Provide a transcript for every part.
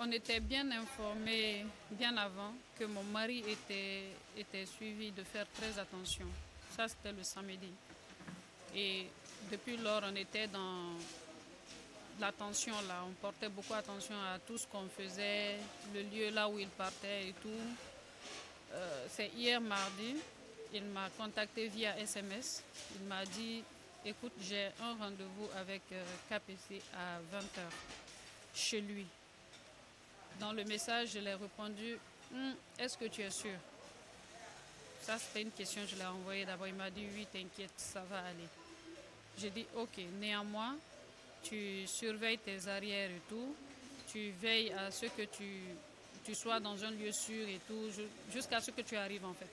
on était bien informés bien avant que mon mari était suivi de faire très attention. Ça, c'était le samedi. Et depuis lors, on était dans l'attention là. On portait beaucoup attention à tout ce qu'on faisait, le lieu là où il partait et tout. C'est hier mardi, il m'a contacté via SMS. Il m'a dit, écoute, j'ai un rendez-vous avec KPC à 20 h chez lui. Dans le message, je l'ai répondu, est-ce que tu es sûr? Ça, c'était une question que je l'ai envoyée d'abord. Il m'a dit, oui, t'inquiète, ça va aller. J'ai dit, ok, néanmoins, tu surveilles tes arrières et tout. Tu veilles à ce que tu sois dans un lieu sûr et tout, jusqu'à ce que tu arrives en fait.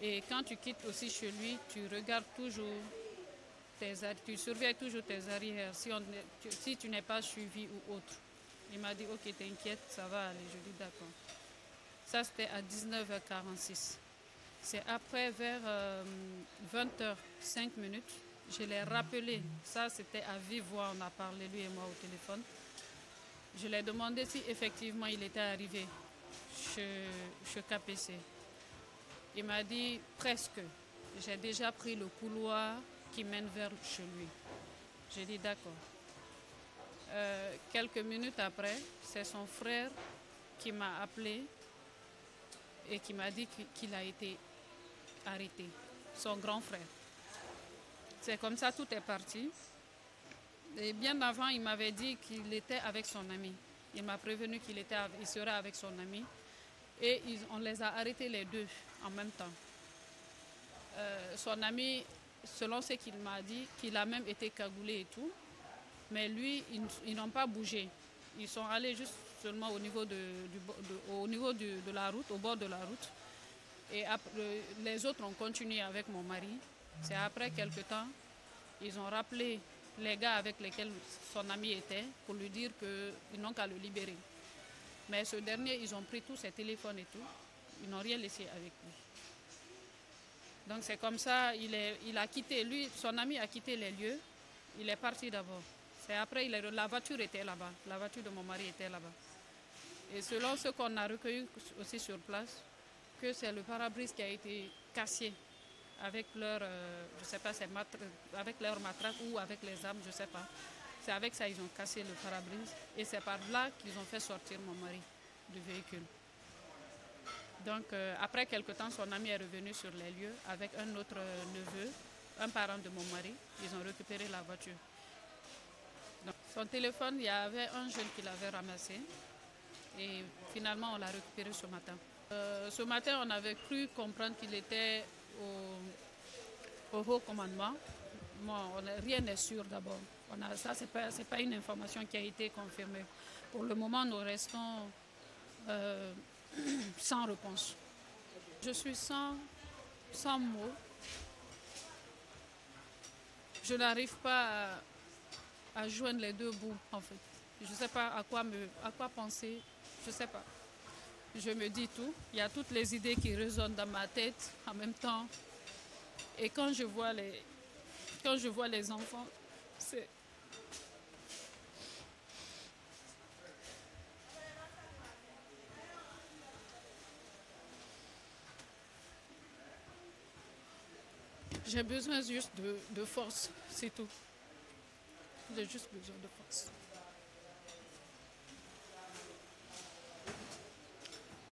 Et quand tu quittes aussi chez lui, tu regardes toujours tu surveilles toujours tes arrières si tu n'es pas suivi ou autre. Il m'a dit, ok, t'inquiète, ça va aller. Je dis, d'accord. Ça, c'était à 19h46. C'est après, vers 20h05, je l'ai rappelé. Ça, c'était à vive voix, on a parlé, lui et moi, au téléphone. Je lui ai demandé si effectivement il était arrivé chez KPC. Il m'a dit presque. J'ai déjà pris le couloir qui mène vers chez lui. J'ai dit d'accord. Quelques minutes après, c'est son frère qui m'a appelé et qui m'a dit qu'il a été arrêté. Son grand frère. C'est comme ça, tout est parti. Et bien avant, il m'avait dit qu'il était avec son ami. Il m'a prévenu qu'il serait avec son ami. Et on les a arrêtés les deux en même temps. Son ami, selon ce qu'il m'a dit, qu'il a même été cagoulé et tout. Mais lui, ils n'ont pas bougé. Ils sont allés juste seulement au niveau de la route, au bord de la route. Et après, les autres ont continué avec mon mari. C'est après quelque temps, ils ont rappelé les gars avec lesquels son ami était pour lui dire qu'ils n'ont qu'à le libérer. Mais ce dernier, ils ont pris tous ses téléphones et tout. Ils n'ont rien laissé avec lui. Donc c'est comme ça, il a quitté, lui, son ami a quitté les lieux. Il est parti d'abord. C'est après, la voiture était là-bas. La voiture de mon mari était là-bas. Et selon ce qu'on a recueilli aussi sur place, que c'est le pare-brise qui a été cassé avec leur, je sais pas, avec leur matraque ou avec les armes, je sais pas. C'est avec ça qu'ils ont cassé le pare-brise et c'est par là qu'ils ont fait sortir mon mari du véhicule. Donc après quelque temps, son ami est revenu sur les lieux avec un autre neveu, un parent de mon mari. Ils ont récupéré la voiture. Donc, son téléphone, il y avait un jeune qui l'avait ramassé et finalement on l'a récupéré ce matin. Ce matin, on avait cru comprendre qu'il était au haut commandement. Bon, rien n'est sûr d'abord. Ça, ce n'est pas une information qui a été confirmée. Pour le moment, nous restons sans réponse. Je suis sans mots. Je n'arrive pas à joindre les deux bouts, en fait. Je ne sais pas à quoi penser. Je ne sais pas. Je me dis tout. Il y a toutes les idées qui résonnent dans ma tête en même temps. Et quand je vois les enfants, c'est... J'ai besoin juste de force, c'est tout. J'ai juste besoin de force.